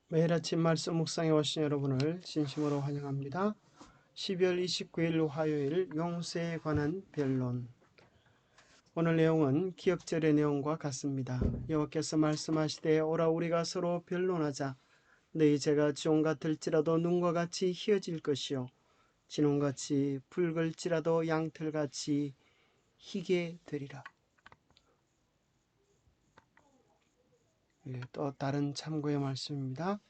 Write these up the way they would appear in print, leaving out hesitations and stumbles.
매일 아침 말씀 묵상에 오신 여러분을 진심으로 환영합니다. 12월 29일 화요일 용서에 관한 변론. 오늘 내용은 기억절의 내용과 같습니다. 여호와께서 말씀하시되 오라 우리가 서로 변론하자. 너희 죄가 지옥 같을지라도 눈과 같이 희어질 것이요 진홍같이 붉을지라도 양털같이 희게 되리라. 또 다른 참고의 말씀입니다.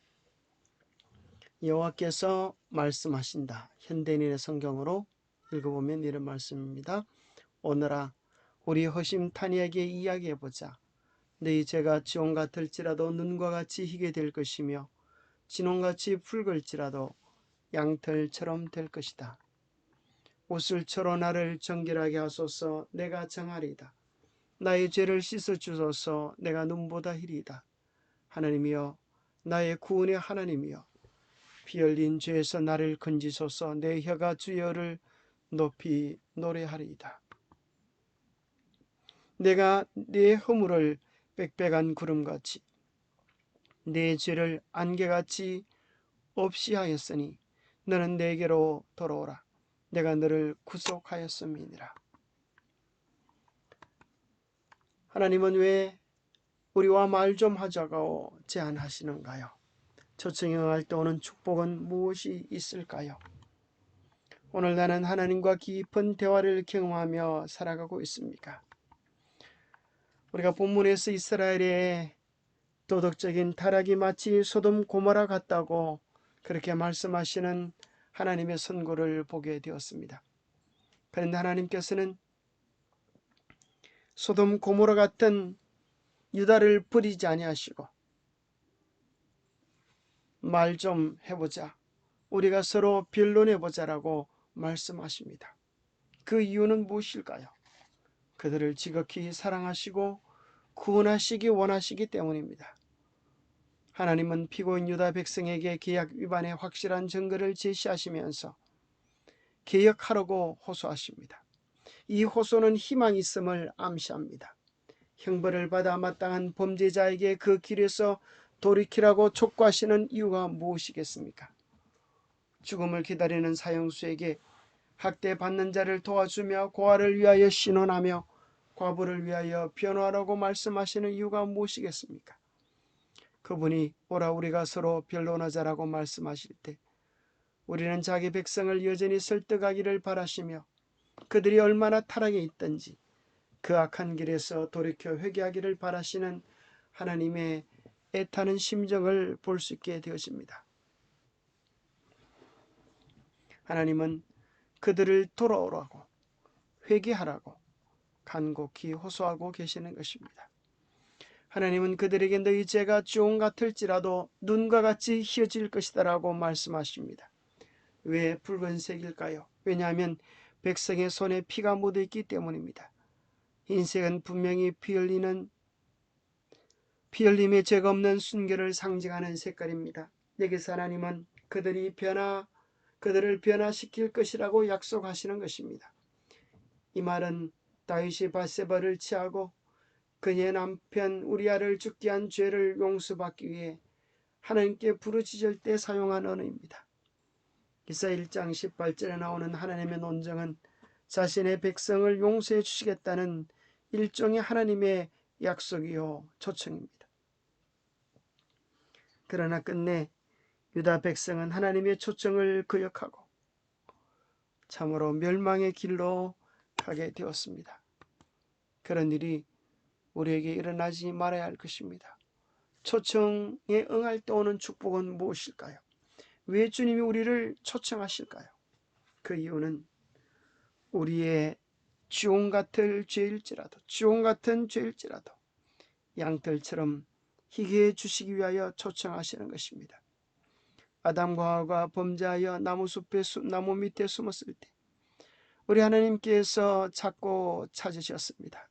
여호와께서 말씀하신다. 현대인의 성경으로 읽어보면 이런 말씀입니다. 오늘아 우리 허심탄회하게 이야기해보자. 너희 죄가 지옥 같을지라도 눈과 같이 희게 될 것이며 진홍같이 붉을지라도 양털처럼 될 것이다. 옷을초로 나를 정결하게 하소서. 내가 정하리이다. 나의 죄를 씻어주소서. 내가 눈보다 희리이다. 하나님이여 나의 구원의 하나님이여 피 흘린 죄에서 나를 건지소서. 내 혀가 주여를 높이 노래하리이다. 내가 네 허물을 빽빽한 구름같이 네 죄를 안개같이 없이 하였으니 너는 내게로 돌아오라. 내가 너를 구속하였음이니라. 하나님은 왜 우리와 말 좀 하자고 제안하시는가요? 초청에 응할 때 오는 축복은 무엇이 있을까요? 오늘 나는 하나님과 깊은 대화를 경험하며 살아가고 있습니까? 우리가 본문에서 이스라엘의 도덕적인 타락이 마치 소돔 고모라 같다고 그렇게 말씀하시는 하나님의 선고를 보게 되었습니다. 그런데 하나님께서는 소돔 고모라 같은 유다를 버리지 아니하시고 말 좀 해보자. 우리가 서로 변론해보자라고 말씀하십니다. 그 이유는 무엇일까요? 그들을 지극히 사랑하시고 구원하시기 원하시기 때문입니다. 하나님은 피고인 유다 백성에게 계약 위반의 확실한 증거를 제시하시면서 개혁하라고 호소하십니다. 이 호소는 희망이 있음을 암시합니다. 형벌을 받아 마땅한 범죄자에게 그 길에서 돌이키라고 촉구하시는 이유가 무엇이겠습니까? 죽음을 기다리는 사형수에게 학대받는 자를 도와주며 고아를 위하여 신원하며 과부를 위하여 변호하라고 말씀하시는 이유가 무엇이겠습니까? 그분이 오라 우리가 서로 변론하자라고 말씀하실 때 우리는 자기 백성을 여전히 설득하기를 바라시며 그들이 얼마나 타락에 있든지 그 악한 길에서 돌이켜 회개하기를 바라시는 하나님의 애타는 심정을 볼 수 있게 되어집니다. 하나님은 그들을 돌아오라고 회개하라고 간곡히 호소하고 계시는 것입니다. 하나님은 그들에게 너희 죄가 지옥 같을지라도 눈과 같이 희어질 것이다 라고 말씀하십니다. 왜 붉은색일까요? 왜냐하면 백성의 손에 피가 묻어있기 때문입니다. 흰색은 분명히 피 흘림의 죄가 없는 순결을 상징하는 색깔입니다. 여기서 하나님은 그들을 변화시킬 것이라고 약속하시는 것입니다. 이 말은 다윗이 밧세바를 취하고 그의 남편 우리아를 죽게 한 죄를 용서받기 위해 하나님께 부르짖을 때 사용한 언어입니다. 기사 1장 18절에 나오는 하나님의 논정은 자신의 백성을 용서해 주시겠다는 일종의 하나님의 약속이요 초청입니다. 그러나 끝내 유다 백성은 하나님의 초청을 거역하고 참으로 멸망의 길로 가게 되었습니다. 그런 일이 우리에게 일어나지 말아야 할 것입니다. 초청에 응할 때 오는 축복은 무엇일까요? 왜 주님이 우리를 초청하실까요? 그 이유는 우리의 지옥 같은 죄일지라도 양털처럼 희게 해주시기 위하여 초청하시는 것입니다. 아담과 하와가 범죄하여 나무 밑에 숨었을 때 우리 하나님께서 찾고 찾으셨습니다.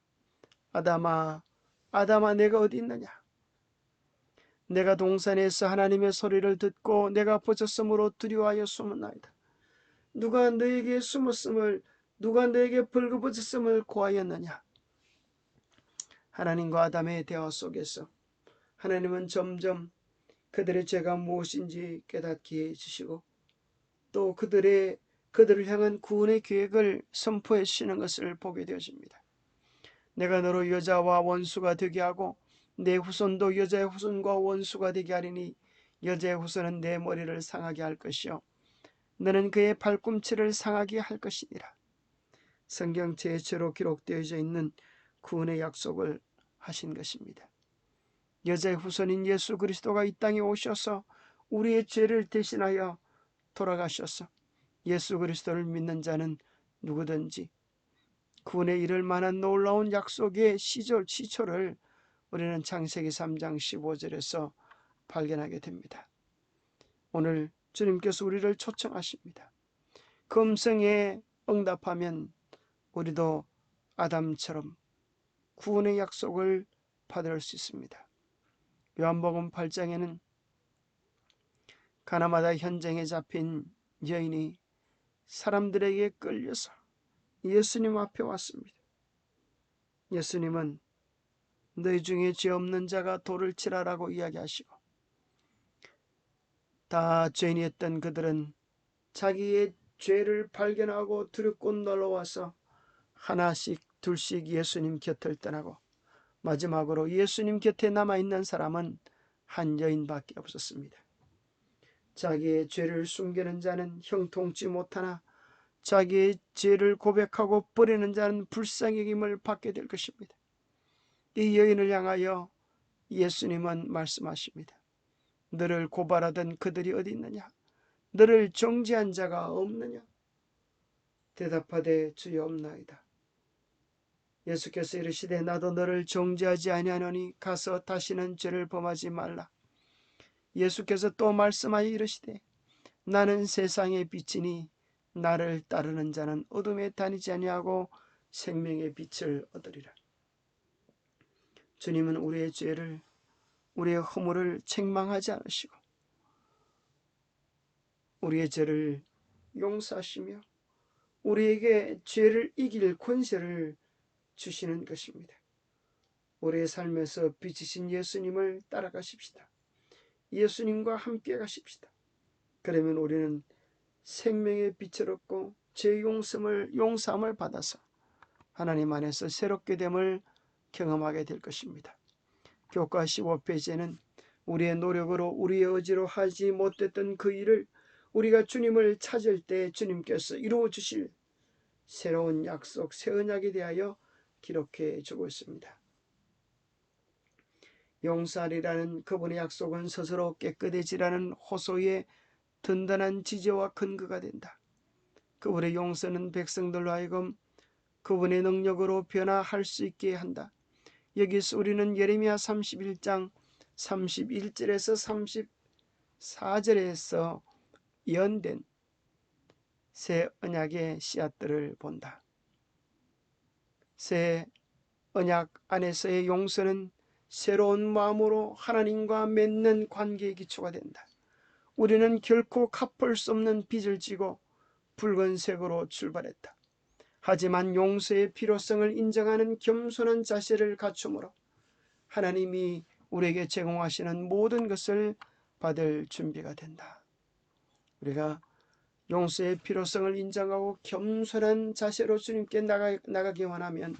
아담아 내가 어디 있느냐? 내가 동산에서 하나님의 소리를 듣고 내가 벗었으므로 두려워하여 숨었나이다. 누가 너에게 벌거벗었음을 고하였느냐? 하나님과 아담의 대화 속에서 하나님은 점점 그들의 죄가 무엇인지 깨닫게 해주시고 또 그들을 향한 구원의 계획을 선포해 주시는 것을 보게 되어집니다. 내가 너로 여자와 원수가 되게 하고 내 후손도 여자의 후손과 원수가 되게 하리니 여자의 후손은 내 머리를 상하게 할 것이요 너는 그의 발꿈치를 상하게 할 것이니라. 성경 제체로 기록되어져 있는 구원의 약속을 하신 것입니다. 여자의 후손인 예수 그리스도가 이 땅에 오셔서 우리의 죄를 대신하여 돌아가셔서 예수 그리스도를 믿는 자는 누구든지 구원에 이를 만한 놀라운 약속의 시초를 우리는 창세기 3장 15절에서 발견하게 됩니다. 오늘 주님께서 우리를 초청하십니다. 금성에 응답하면 우리도 아담처럼 구원의 약속을 받을 수 있습니다. 요한복음 8장에는 가나마다 현장에 잡힌 여인이 사람들에게 끌려서 예수님 앞에 왔습니다. 예수님은 너희 중에 죄 없는 자가 돌을 치라라고 이야기하시고 다 죄인이었던 그들은 자기의 죄를 발견하고 두렵고 놀라워서 하나씩 둘씩 예수님 곁을 떠나고 마지막으로 예수님 곁에 남아있는 사람은 한 여인밖에 없었습니다. 자기의 죄를 숨기는 자는 형통치 못하나 자기의 죄를 고백하고 버리는 자는 불쌍히 여김을 받게 될 것입니다. 이 여인을 향하여 예수님은 말씀하십니다. 너를 고발하던 그들이 어디 있느냐? 너를 정죄한 자가 없느냐? 대답하되 주여 없나이다. 예수께서 이르시되 나도 너를 정죄하지 아니하노니 가서 다시는 죄를 범하지 말라. 예수께서 또 말씀하여 이르시되 나는 세상의 빛이니 나를 따르는 자는 어둠에 다니지 아니하고 생명의 빛을 얻으리라. 주님은 우리의 죄를 우리의 허물을 책망하지 않으시고 우리의 죄를 용서하시며 우리에게 죄를 이길 권세를 주시는 것입니다. 우리의 삶에서 빛이신 예수님을 따라가십시다. 예수님과 함께 가십시다. 그러면 우리는 생명의 빛을 얻고 죄 용서함을 받아서 하나님 안에서 새롭게 됨을 경험하게 될 것입니다. 교과 15페이지에는 우리의 노력으로 우리의 의지로 하지 못했던 그 일을 우리가 주님을 찾을 때 주님께서 이루어 주실 새로운 약속, 새 언약에 대하여 기록해 주고 있습니다. 용서하리라는 그분의 약속은 스스로 깨끗해지라는 호소의 든든한 지지와 근거가 된다. 그분의 용서는 백성들로 하여금 그분의 능력으로 변화할 수 있게 한다. 여기서 우리는 예레미야 31장 31절에서 34절에서 예언된 새 언약의 씨앗들을 본다. 새 언약 안에서의 용서는 새로운 마음으로 하나님과 맺는 관계의 기초가 된다. 우리는 결코 갚을 수 없는 빚을 지고 붉은색으로 출발했다. 하지만 용서의 필요성을 인정하는 겸손한 자세를 갖춤으로 하나님이 우리에게 제공하시는 모든 것을 받을 준비가 된다. 우리가 용서의 필요성을 인정하고 겸손한 자세로 주님께 나가기 원하면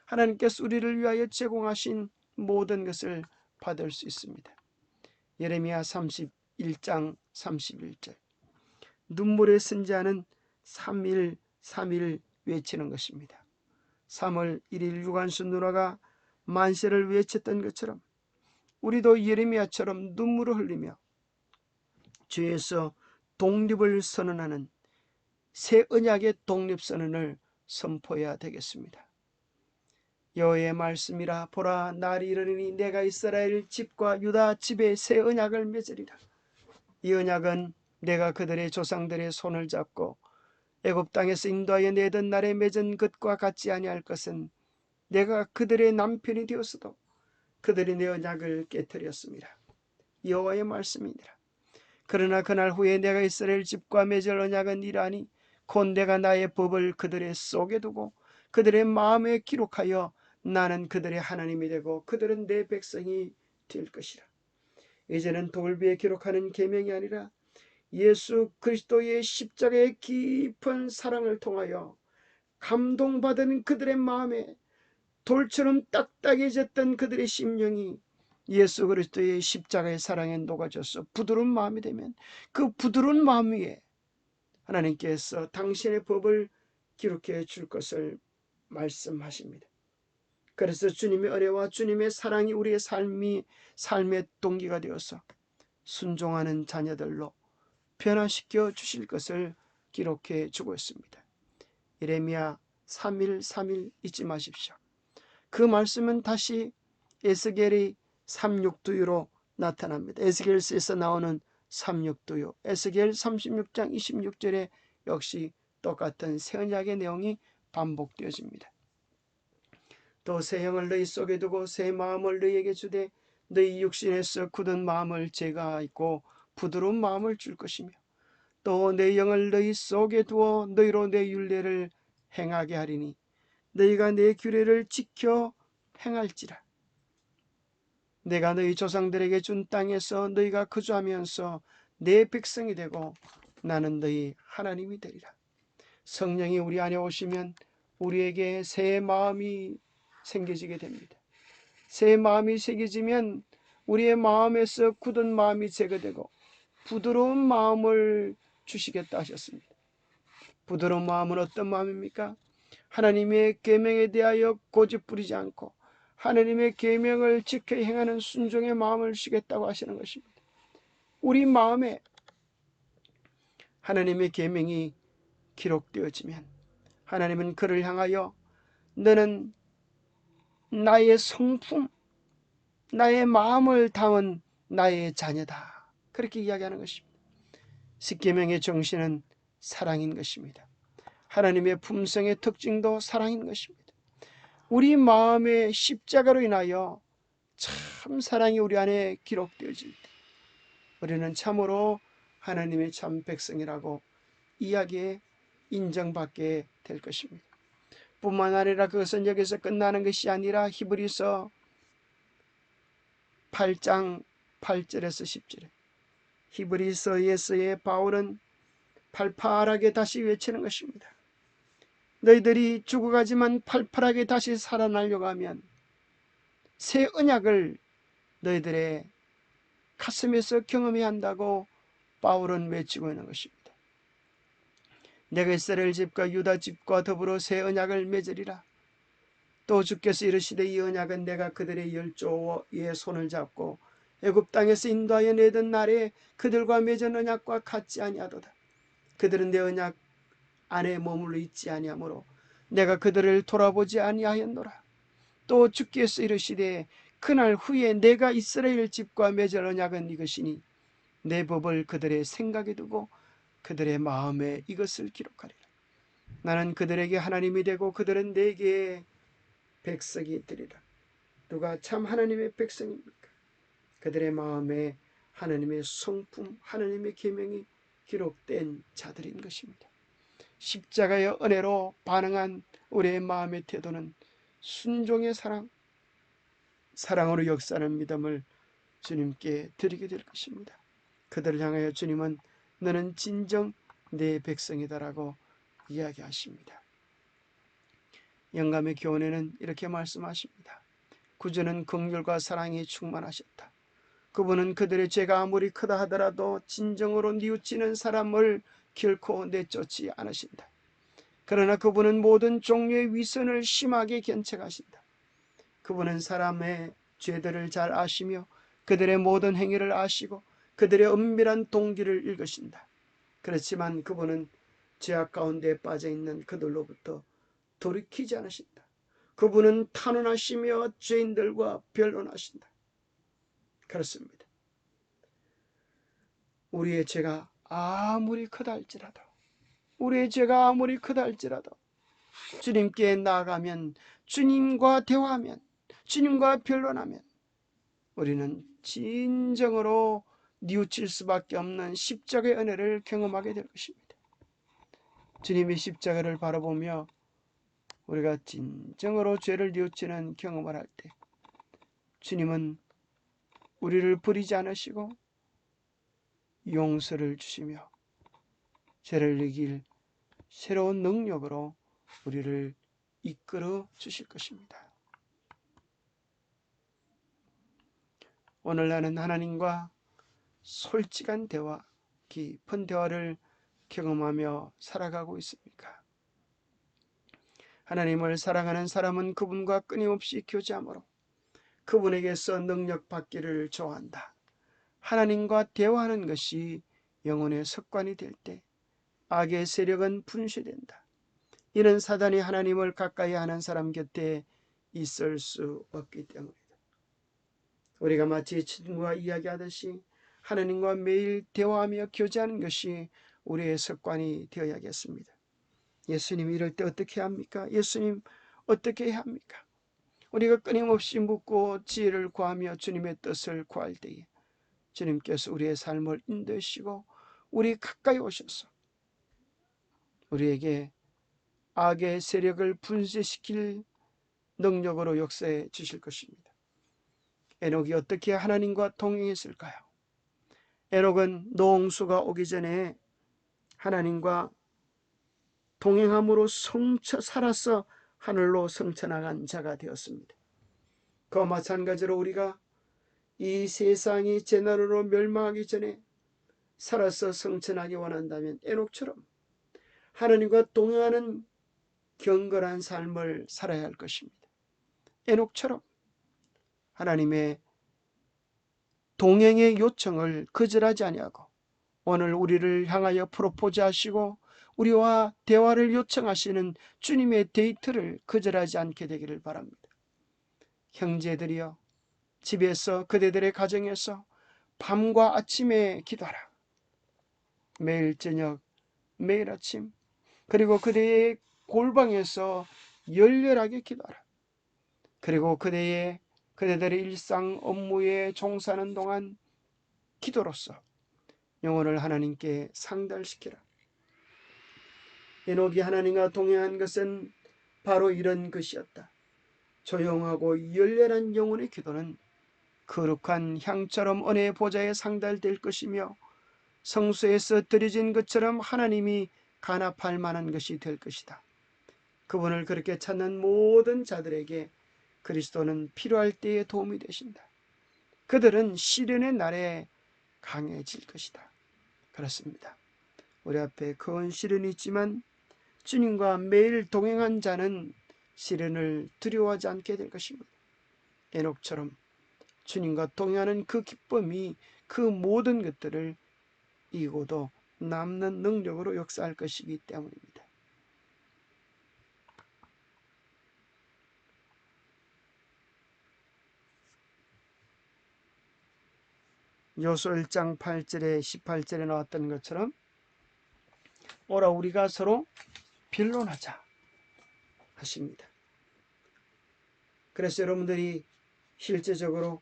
하나님께서 우리를 위하여 제공하신 모든 것을 받을 수 있습니다. 예레미야 31장 31절 눈물의 선지자는 3일 3일 외치는 것입니다. 3월 1일 유관순 누나가 만세를 외쳤던 것처럼 우리도 예레미야처럼 눈물을 흘리며 주에서 독립을 선언하는 새 언약의 독립선언을 선포해야 되겠습니다. 여호와의 말씀이라 보라 날이 이르리니 내가 이스라엘 집과 유다 집에 새 언약을 맺으리라. 이 언약은 내가 그들의 조상들의 손을 잡고 애굽 땅에서 인도하여 내던 날에 맺은 것과 같지 아니할 것은 내가 그들의 남편이 되었어도 그들이 내 언약을 깨뜨렸습니다. 여호와의 말씀이니라. 그러나 그날 후에 내가 이스라엘 집과 맺을 언약은 이러하니 곧 내가 나의 법을 그들의 속에 두고 그들의 마음에 기록하여 나는 그들의 하나님이 되고 그들은 내 백성이 될 것이라. 이제는 돌비에 기록하는 계명이 아니라 예수 그리스도의 십자가의 깊은 사랑을 통하여 감동받은 그들의 마음에 돌처럼 딱딱해졌던 그들의 심령이 예수 그리스도의 십자가의 사랑에 녹아져서 부드러운 마음이 되면 그 부드러운 마음 위에 하나님께서 당신의 법을 기록해 줄 것을 말씀하십니다. 그래서 주님의 은혜와 주님의 사랑이 우리의 삶의 동기가 되어서 순종하는 자녀들로 변화시켜 주실 것을 기록해 주고 있습니다. 예레미야 3일 잊지 마십시오. 그 말씀은 다시 에스겔이 3,6두유로 나타납니다. 에스겔서에서 나오는 3,6두유. 에스겔 36장 26절에 역시 똑같은 새 언약의 내용이 반복되어집니다. 또 새 영을 너희 속에 두고 새 마음을 너희에게 주되 너희 육신에서 굳은 마음을 제거하고 부드러운 마음을 줄 것이며 또 내 영을 너희 속에 두어 너희로 내 율례를 행하게 하리니 너희가 내 규례를 지켜 행할지라. 내가 너희 조상들에게 준 땅에서 너희가 거주하면서 내 백성이 되고 나는 너희 하나님이 되리라. 성령이 우리 안에 오시면 우리에게 새 마음이 생겨지게 됩니다. 새 마음이 새겨지면 우리의 마음에서 굳은 마음이 제거되고 부드러운 마음을 주시겠다 하셨습니다. 부드러운 마음은 어떤 마음입니까? 하나님의 계명에 대하여 고집부리지 않고 하나님의 계명을 지켜 행하는 순종의 마음을 주겠다고 하시는 것입니다. 우리 마음에 하나님의 계명이 기록되어지면 하나님은 그를 향하여 너는 나의 성품, 나의 마음을 담은 나의 자녀다, 그렇게 이야기하는 것입니다. 십계명의 정신은 사랑인 것입니다. 하나님의 품성의 특징도 사랑인 것입니다. 우리 마음의 십자가로 인하여 참 사랑이 우리 안에 기록되어질 때 우리는 참으로 하나님의 참 백성이라고 이야기에 인정받게 될 것입니다. 뿐만 아니라 그것은 여기서 끝나는 것이 아니라 히브리서 8장 8절에서 10절에 히브리서에서의 바울은 팔팔하게 다시 외치는 것입니다. 너희들이 죽어가지만 팔팔하게 다시 살아나려고 하면 새 언약을 너희들의 가슴에서 경험해야 한다고 바울은 외치고 있는 것입니다. 내가 이스라엘 집과 유다 집과 더불어 새 언약을 맺으리라. 또 주께서 이르시되 이 언약은 내가 그들의 열조의 손을 잡고 애굽 땅에서 인도하여 내던 날에 그들과 맺은 언약과 같지 아니하도다. 그들은 내 언약 안에 머물러 있지 아니하므로 내가 그들을 돌아보지 아니하였노라. 또 주께서 이르시되 그날 후에 내가 이스라엘 집과 맺은 언약은 이것이니 내 법을 그들의 생각에 두고 그들의 마음에 이것을 기록하리라. 나는 그들에게 하나님이 되고 그들은 내게 백성이 되리라. 누가 참 하나님의 백성입니까? 그들의 마음에 하나님의 성품, 하나님의 계명이 기록된 자들인 것입니다. 십자가의 은혜로 반응한 우리의 마음의 태도는 순종의 사랑, 사랑으로 역사하는 믿음을 주님께 드리게 될 것입니다. 그들을 향하여 주님은 너는 진정 내 백성이다라고 이야기하십니다. 영감의 교훈에는 이렇게 말씀하십니다. 구주는 긍휼과 사랑이 충만하셨다. 그분은 그들의 죄가 아무리 크다 하더라도 진정으로 뉘우치는 사람을 결코 내쫓지 않으신다. 그러나 그분은 모든 종류의 위선을 심하게 견책하신다. 그분은 사람의 죄들을 잘 아시며 그들의 모든 행위를 아시고 그들의 은밀한 동기를 읽으신다. 그렇지만 그분은 죄악 가운데 빠져있는 그들로부터 돌이키지 않으신다. 그분은 탄원하시며 죄인들과 변론하신다. 그렇습니다. 우리의 죄가 아무리 크다 할지라도 우리의 죄가 아무리 크다 할지라도 주님께 나아가면 주님과 대화하면 주님과 변론하면 우리는 진정으로 뉘우칠 수밖에 없는 십자가의 은혜를 경험하게 될 것입니다. 주님의 십자가를 바라보며 우리가 진정으로 죄를 뉘우치는 경험을 할 때 주님은 우리를 버리지 않으시고 용서를 주시며 죄를 이길 새로운 능력으로 우리를 이끌어 주실 것입니다. 오늘 나는 하나님과 솔직한 대화, 깊은 대화를 경험하며 살아가고 있습니까? 하나님을 사랑하는 사람은 그분과 끊임없이 교제하므로 그분에게서 능력 받기를 좋아한다. 하나님과 대화하는 것이 영혼의 습관이 될 때 악의 세력은 분쇄된다. 이는 사단이 하나님을 가까이 하는 사람 곁에 있을 수 없기 때문이다. 우리가 마치 친구와 이야기하듯이 하나님과 매일 대화하며 교제하는 것이 우리의 습관이 되어야겠습니다. 예수님 이럴 때 어떻게 합니까? 예수님 어떻게 해야 합니까? 우리가 끊임없이 묻고 지혜를 구하며 주님의 뜻을 구할 때에 주님께서 우리의 삶을 인도하시고 우리 가까이 오셔서 우리에게 악의 세력을 분쇄시킬 능력으로 역사해 주실 것입니다. 에녹이 어떻게 하나님과 동행했을까요? 에녹은 노홍수가 오기 전에 하나님과 동행함으로 살아서 하늘로 성천나간 자가 되었습니다. 그와 마찬가지로 우리가 이 세상이 재난으로 멸망하기 전에 살아서 성천하기 원한다면 에녹처럼 하나님과 동행하는 경건한 삶을 살아야 할 것입니다. 에녹처럼 하나님의 동행의 요청을 거절하지 아니하고 오늘 우리를 향하여 프로포즈하시고 우리와 대화를 요청하시는 주님의 데이트를 거절하지 않게 되기를 바랍니다. 형제들이여, 집에서 그대들의 가정에서 밤과 아침에 기도하라. 매일 저녁, 매일 아침, 그리고 그대의 골방에서 열렬하게 기도하라. 그리고 그대들의 일상 업무에 종사하는 동안 기도로서 영혼을 하나님께 상달시키라. 에녹이 하나님과 동행한 것은 바로 이런 것이었다. 조용하고 열렬한 영혼의 기도는 거룩한 향처럼 은혜의 보좌에 상달될 것이며 성소에서 드려진 것처럼 하나님이 간합할 만한 것이 될 것이다. 그분을 그렇게 찾는 모든 자들에게 그리스도는 필요할 때에 도움이 되신다. 그들은 시련의 날에 강해질 것이다. 그렇습니다. 우리 앞에 큰 시련이 있지만 주님과 매일 동행한 자는 시련을 두려워하지 않게 될 것입니다. 에녹처럼 주님과 동행하는 그 기쁨이 그 모든 것들을 이고도 남는 능력으로 역사할 것이기 때문입니다. 요소 1장 8절에 18절에 나왔던 것처럼 오라 우리가 서로 변론하자 하십니다. 그래서 여러분들이 실제적으로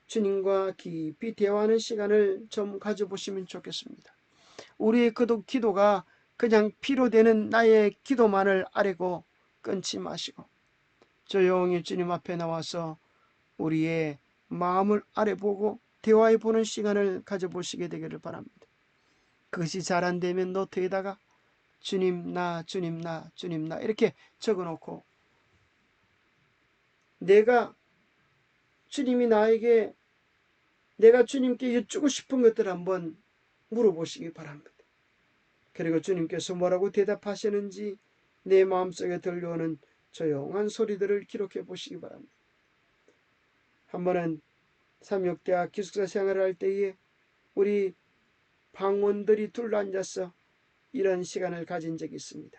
주님과 깊이 대화하는 시간을 좀 가져보시면 좋겠습니다. 우리의 기도가 그냥 피로되는 나의 기도만을 아뢰고 끊지 마시고 조용히 주님 앞에 나와서 우리의 마음을 아뢰보고 대화해보는 시간을 가져보시게 되기를 바랍니다. 그것이 잘 안되면 노트에다가 주님 나 주님 나 주님 나 이렇게 적어놓고 내가 주님께 여쭈고 싶은 것들을 한번 물어보시기 바랍니다. 그리고 주님께서 뭐라고 대답하시는지 내 마음속에 들려오는 조용한 소리들을 기록해 보시기 바랍니다. 한 번은 삼육대학 기숙사 생활을 할 때에 우리 방원들이 둘러앉아서 이런 시간을 가진 적이 있습니다.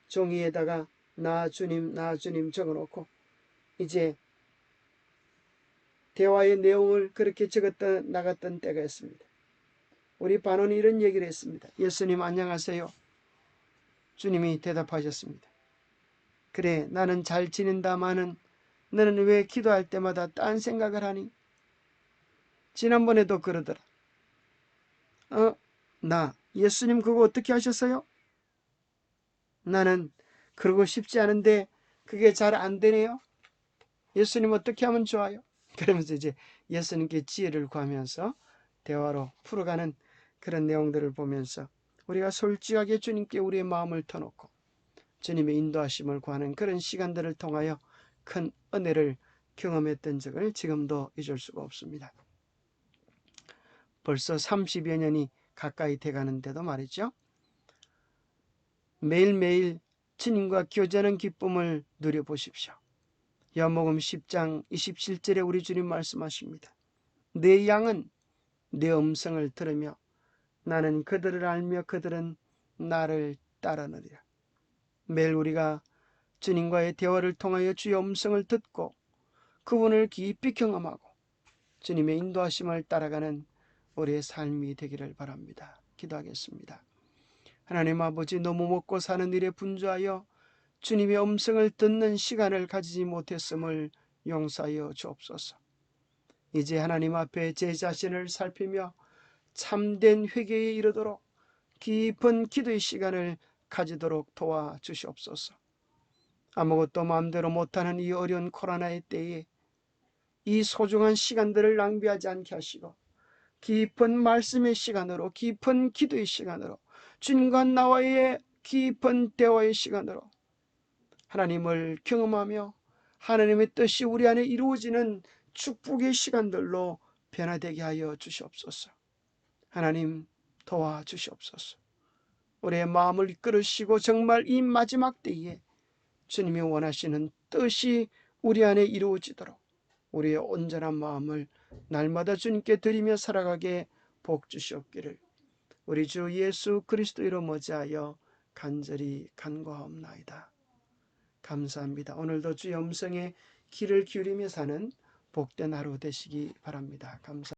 종이에다가 나 주님 적어놓고 이제 대화의 내용을 그렇게 적었다 나갔던 때가 있습니다. 우리 반원이 이런 얘기를 했습니다. 예수님 안녕하세요. 주님이 대답하셨습니다. 그래 나는 잘 지낸다마는 너는 왜 기도할 때마다 딴 생각을 하니? 지난번에도 그러더라. 나 예수님 그거 어떻게 하셨어요? 나는 그러고 싶지 않은데 그게 잘 안 되네요. 예수님 어떻게 하면 좋아요? 그러면서 이제 예수님께 지혜를 구하면서 대화로 풀어가는 그런 내용들을 보면서 우리가 솔직하게 주님께 우리의 마음을 터놓고 주님의 인도하심을 구하는 그런 시간들을 통하여 큰 은혜를 경험했던 적을 지금도 잊을 수가 없습니다. 벌써 30여 년이 가까이 돼가는데도 말이죠. 매일매일 주님과 교제하는 기쁨을 누려보십시오. 요한복음 10장 27절에 우리 주님 말씀하십니다. 내 양은 내 음성을 들으며 나는 그들을 알며 그들은 나를 따르느니라. 매일 우리가 주님과의 대화를 통하여 주의 음성을 듣고 그분을 깊이 경험하고 주님의 인도하심을 따라가는 우리의 삶이 되기를 바랍니다. 기도하겠습니다. 하나님 아버지, 너무 먹고 사는 일에 분주하여 주님의 음성을 듣는 시간을 가지지 못했음을 용서하여 주옵소서. 이제 하나님 앞에 제 자신을 살피며 참된 회개에 이르도록 깊은 기도의 시간을 가지도록 도와주시옵소서. 아무것도 마음대로 못하는 이 어려운 코로나의 때에 이 소중한 시간들을 낭비하지 않게 하시고 깊은 말씀의 시간으로, 깊은 기도의 시간으로, 주님과 나와의 깊은 대화의 시간으로 하나님을 경험하며 하나님의 뜻이 우리 안에 이루어지는 축복의 시간들로 변화되게 하여 주시옵소서. 하나님 도와주시옵소서. 우리의 마음을 이끌으시고 정말 이 마지막 때에 주님이 원하시는 뜻이 우리 안에 이루어지도록 우리의 온전한 마음을 날마다 주님께 드리며 살아가게 복 주시옵기를 우리 주 예수 그리스도 이름 어지하여 간절히 간구하옵나이다. 감사합니다. 오늘도 주의 음성에 귀를 기울이며 사는 복된 하루 되시기 바랍니다. 감사합니다.